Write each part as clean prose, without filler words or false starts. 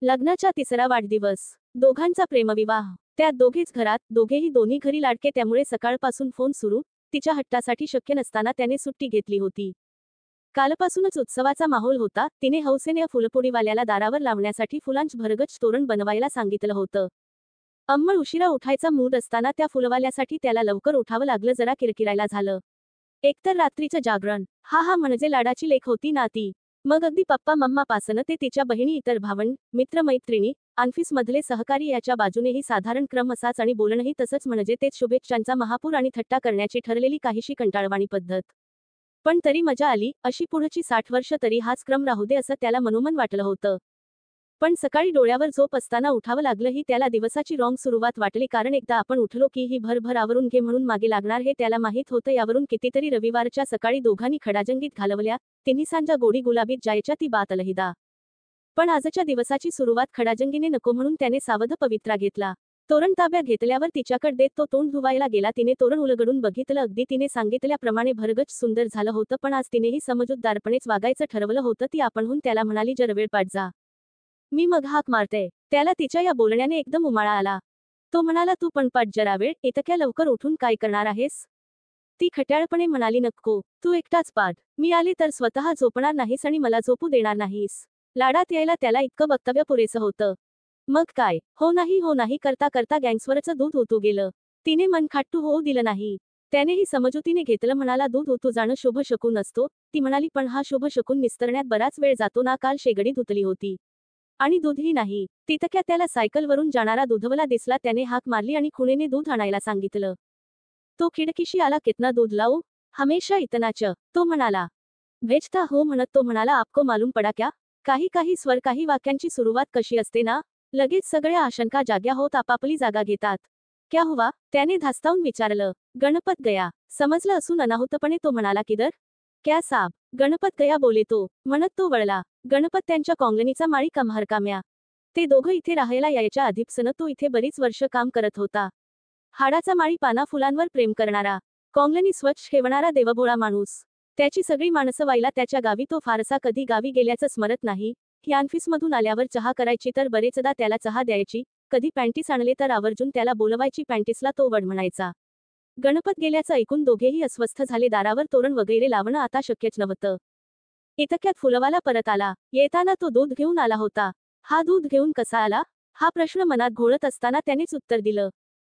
लग्नाचा तिसरा वाढदिवस. दोघांचा प्रेमविवाह. त्यात दोघेच घरात, दोघेही दोन्ही घरी लाडके, त्यामुळे सकाळपासून फोन सुरू. तिच्या हट्टासाठी शक्य नसताना त्याने सुट्टी घेतली होती. कालपासूनच उत्सवाचा माहोल होता. तिने हौसेने फुलपोडीवाल्याला दारावर लावण्यासाठी फुलांच भरगच्च तोरण बनवायला सांगितलं होतं. अंमळ उशिरा उठायचा मूड असताना त्या फुलवाल्यासाठी त्याला लवकर उठावं लागलं. जरा किरकिरायला झालं. एकतर रात्रीचं जागरण. हा म्हणजे लाडाची लेक होती ना ती. मग अगदी पप्पा मम्मा पासनं ते तिच्या बहिणी, इतर भावंड, मित्रमैत्रिणी, ऑफिसमधले सहकारी याच्या बाजूनेही साधारण क्रम असाच आणि बोलणंही तसंच, म्हणजे तेच शुभेच्छांचा महापूर आणि थट्टा करण्याची ठरलेली काहीशी कंटाळवाणी पद्धत. पण तरी मजा आली. अशी पुढची 60 वर्ष तरी हाच क्रम राहू दे असं त्याला मनोमन वाटलं होतं. पण सकाळी डोळ्यावर झोप असताना उठावं लागलं ही त्याला दिवसाची रॉंग सुरुवात वाटली. कारण एकदा आपण उठलो की ही भरभर आवरून घे म्हणून मागे लागणार हे त्याला माहीत होतं. यावरून कितीतरी रविवारच्या सकाळी दोघांनी खडाजंगीत घालवल्या. तिन्ही सांजा गोडी गुलाबीत जायच्या ती बात अलहिदा. पण आजच्या दिवसाची सुरुवात खडाजंगीने नको म्हणून त्याने सावध पवित्रा घेतला. तोरण ताब्यात घेतल्यावर तिच्याकडे देत तो तोंड धुवायला गेला. तिने तोरण उलगडून बघितलं. अगदी तिने सांगितल्याप्रमाणे भरगच्च सुंदर झालं होतं. पण आज तिनेही समजूतदारपणेच वागायचं ठरवलं होतं. ती आपणहून त्याला म्हणाली, जरा वेळ पाठ जा, मी मग हाक मारते. त्याला तिच्या या बोलण्याने एकदम उमाळा आला. तो म्हणाला, तू पण पाठ जरा वेळ, इतक्या लवकर उठून काय करणार आहेस? ती खट्याळपणे म्हणाली, नको, तू एकटाच पाठ. मी आली तर स्वतः झोपणार नाहीस आणि मला झोपू देणार नाहीस. लाडात यायला त्याला इतकं वक्तव्य पुरेसं होतं. मग काय, हो नाही करता करता गँग्सवरचं दूध ओतू गेलं. तिने मन खाट्टू होऊ दिलं नाही. त्यानेही समजुतीने घेतलं. म्हणाला, दूध ओतू जाणं शुभ शकून असतो. ती म्हणाली, पण हा शुभ शकून निस्तरण्यात बराच वेळ जातो ना. काल शेगडी धुतली होती आणि दूधही नाही. तितक्यात त्याला सायकलवरून जाणारा दूधवाला दिसला. त्याने हाक मारली आणि खुणेने दूध आणायला सांगितलं. तो खिडकीशी आला. कितना दूध लावू? हमेशा इतनाच, तो म्हणाला. भेजता हो म्हणत तो म्हणाला, आपको मालूम पडा क्या? काही स्वर, काही वाक्यांची सुरुवात कशी असते ना, लगेच सगळ्या आशंका जाग्या होत आपापली जागा घेतात. क्या हुआ? त्याने धास्तावून विचारलं. गणपत गया. समजलं असून अनाहूतपणे तो म्हणाला, किधर? क्या साब? गणपत गया बोले तो, म्हणत तो वळला. गणपत त्यांच्या कॉंगनीचा माळी कमहरकाम्या. ते दोघं इथे राहायला यायच्या आधीपासून तो इथे बरीच वर्ष काम करत होता. हाडाचा माळी, पाना फुलांवर प्रेम करणारा, कॉंगनी स्वच्छ ठेवणारा देवभोळा माणूस. त्याची सगळी माणसं वाईला त्याच्या गावी. तो फारसा कधी गावी गेल्याचं स्मरत नाही. ही ऑफिसमधून आल्यावर चहा करायची तर बरेचदा त्याला चहा द्यायची. कधी पॅन्टीस आणले तर आवर्जून त्याला बोलवायची. पॅन्टीसला तो वड म्हणायचा. गणपत गेल्याचं ऐकून दोघेही अस्वस्थ झाले. दारावर तोरण वगैरे लावणं आता शक्यच नव्हतं. इतक्यात फुलवाला परत आला. येताना तो दूध घेऊन आला होता. हा दूध घेऊन कसा आला? हा प्रश्न मनात घोळत असताना त्यानेच उत्तर दिलं.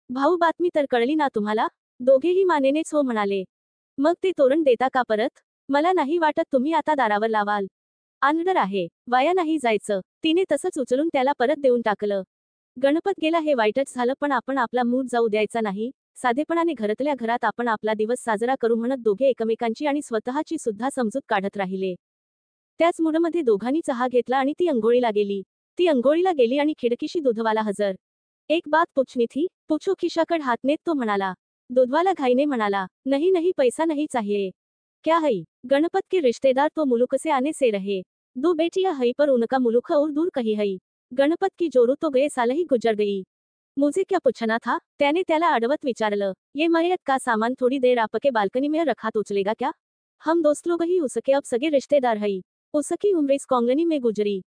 भाऊ, बातमी तर कळली ना तुम्हाला? दोघेही मानेनेच हो म्हणाले. मग ते तोरण देता का परत? मला नाही वाटत तुम्ही आता दारावर लावाल. ऑर्डर आहे, वाया नाही जायचं. तिने तसंच उचलून त्याला परत देऊन टाकलं. गणपत गेला हे वाईटच झालं, पण आपण आपला मूड जाऊ द्यायचा नाही. साधेपणाने घरातल्या घरात आपण आपला दिवस साजरा करू म्हणत दोघे एकमेकांची आणि स्वतःची सुद्धा समजूत काढत राहिले. त्याच मूडमध्ये दोघांनी चहा घेतला आणि ती अंघोळीला गेली. ती अंघोळीला गेली आणि खिडकीशी दूधवाला हजर. एक बात पूछनी थी. पूछो, खिशाकड हात नेत तो म्हणाला. दूधवाला घाईने म्हणाला, नहीं पैसा नहीं चाहिए. क्या है? गणपत के रिश्तेदार तो मुलुक से आने से रहे. दो बेटियां हई पर उनका मुलुक और दूर कहीं हई. गणपत की जोरू तो गए साल ही गुजर गई. मुझे क्या पूछना था? त्याने त्याला अडवत विचारलं. ये मयत का सामान थोड़ी देर आपके बाल्कनी में रखा तो चलेगा क्या? हम दोस्त लोग ही उसके अब सगे रिश्तेदार हई. उसकी उम्र इस कॉलोनी में गुजरी.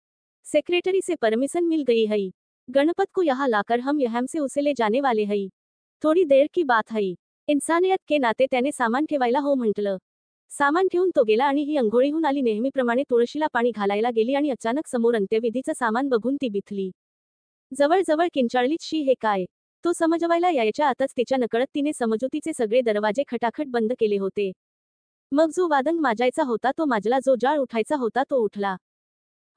सेक्रेटरी से परमिशन मिल गई हई. गणपत को यहाँ लाकर हम यहाँ से उसे ले जाने वाले हई. थोड़ी देर की बात हई. इंसानियत के नाते त्याने सामान ठेवायला हो म्हटलं. सामान ठेवून तो गेला आणि ही अंघोळीहून आली. नेहमीप्रमाणे तुळशीला पाणी घालायला गेली आणि अचानक समोर अंत्यविधीचं सामान बघून ती बिथली. जवळ किंचाळलीच, शी हे काय? तो समजवायला यायच्या आतच तिच्या नकळत तिने समजुतीचे सगळे दरवाजे खटाखट बंद केले होते. मग जो वादंग माजायचा होता तो माजला. जो जाळ उठायचा होता तो उठला.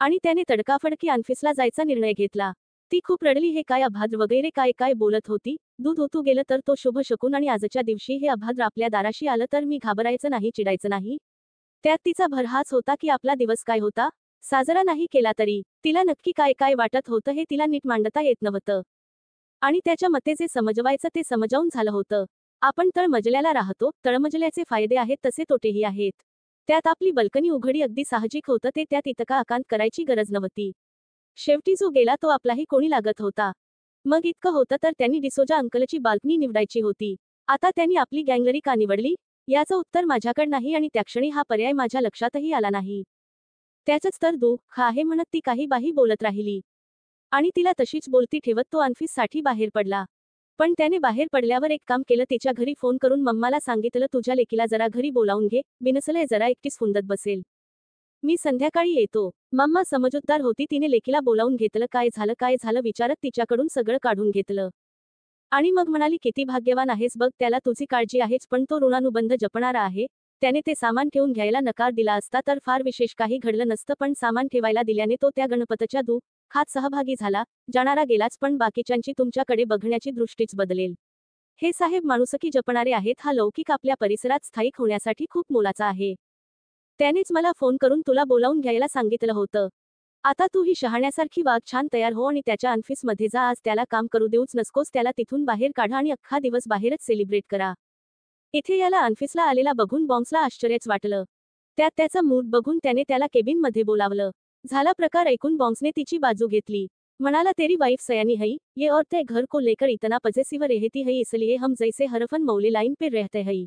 आणि त्याने तडकाफडकी ऑफिसला जायचा निर्णय घेतला. ती खूप रडली. हे काय अभद्र वगैरे काय बोलत होती. दूध ओतू गेलं तर तो शुभ शकून आणि आजच्या दिवशी हे अभद्र आपल्या दाराशी आलं तर मी घाबरायचं नाही, चिडायचं नाही. त्यात तिचा भर हाच होता की आपला दिवस काय होता साजरा नाही केला तरी तिला नक्की काय वाटत होतं हे तिला नीट मांडता येत नव्हतं. आणि त्याच्या मते जे समजवायचं ते समजावून झालं होतं. आपण तळमजल्याला राहतो. तळमजल्याचे फायदे आहेत तसे तोटेही आहेत. त्यात आपली बल्कनी उघडी अगदी साहजिक होतं ते. त्यात इतका आकांत करायची गरज नव्हती. शेवटी जो गेला तो आपलाही कोणी लागत होता. मग इतकं होतं तर त्यांनी डिसोजा अंकलची बाल्कनी निवडायची होती. आता त्यांनी आपली गँगलरी का निवडली याचं उत्तर माझ्याकडे नाही आणि त्याक्षणी हा पर्याय माझ्या लक्षातही आला नाही. त्याचंच तर दुःख आहे म्हणत ती काही बाही बोलत राहिली. आणि तिला तशीच बोलती ठेवत तो ऑफिससाठी बाहेर पडला. पण त्याने बाहेर पडल्यावर एक काम केलं, तिच्या घरी फोन करून मम्माला सांगितलं, तुझ्या लेकीला जरा घरी बोलावून घे, बिनसलंय जरा एकटीच फुंदत बसेल. मी संध्याकाळी येतो. मम्मा समजूतदार होती, तिने लेकीला बोलावून घेतलं. काय झालं विचारत तिच्याकडून सगळं काढून घेतलं. आणि मग म्हणाली, किती भाग्यवान आहेस बघ, त्याला तुझी काळजी आहेच, पण तो ऋणानुबंध जपणारा आहे. त्याने ते सामान ठेवून घ्यायला नकार दिला असता तर फार विशेष काही घडलं नसतं, पण सामान ठेवायला दिल्याने तो त्या गणपतच्या दुःखात सहभागी झाला. जाणारा गेलाच, पण बाकीच्यांची तुमच्याकडे बघण्याची दृष्टीच बदलेल. हे साहेब माणुसकी जपणारे आहेत. हा लौकिक आपल्या परिसरात स्थायिक होण्यासाठी खूप मोलाचा आहे. त्यानेच मला फोन करून तुला बोलावून घ्यायला सांगितलं होतं. आता तू ही शहाण्यासारखी वाघ, छान तयार हो आणि त्याच्या ऑफिसमध्ये जा. आज त्याला काम करू देऊच नकोस, त्याला तिथून बाहेर काढा आणि अख्खा दिवस बाहेरच सेलिब्रेट करा. इथे याला ऑफिसला आलेला बघून बॉम्सला आश्चर्यच वाटलं. त्यात त्याचा मूड बघून त्याने त्याला केबिनमध्ये बोलावलं. झाला प्रकार ऐकून बॉम्सने तिची बाजू घेतली. म्हणाला, तेरी वाइफ सयानी है, ये और तय घर को लेकर इतना पजेसिव रहती है, इसलिए हम जैसे हरफन मौले लाइन पे रहते हैं.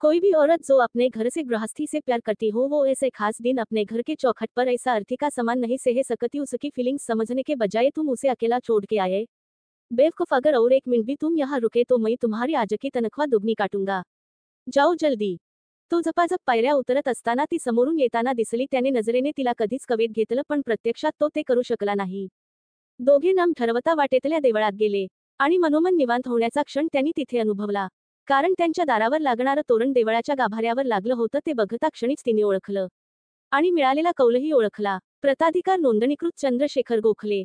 कोई भी औरत जो अपने घर से गृहस्थी से प्यार करती हो, वो ऐसे खास दिन अपने घर के चौखट पर ऐसा अर्थी का सामान नहीं सह सकती. उसकी फीलिंग्स समझने के बजाय तुम उसे अकेला छोड़ के आए. बेवकूफ, अगर और एक मिनट भी तुम यहाँ रुके तो मैं तुम्हारी आज की तनख्वाह दुगनी काटूंगा. जाओ जल्दी. तो झपाझप पायऱ्या उतरत असताना ती समोरून येताना दिसली. त्याने नजरेने तिला कधीच कवेत घेतलं, पण प्रत्यक्षात तो ते करू शकला नाही. दोघे नाम ठरवता वाटेतल्या देवळात गेले आणि मनोमन निवांत होण्याचा क्षण त्यांनी तिथे अनुभवला. कारण त्यांच्या दारावर लागणारं तोरण देवळाच्या गाभाऱ्यावर लागलं होतं. ते बघता क्षणीच तिने ओळखलं आणि मिळालेला कौलही ओळखला. प्रताधिकार नोंदणीकृत चंद्रशेखर गोखले.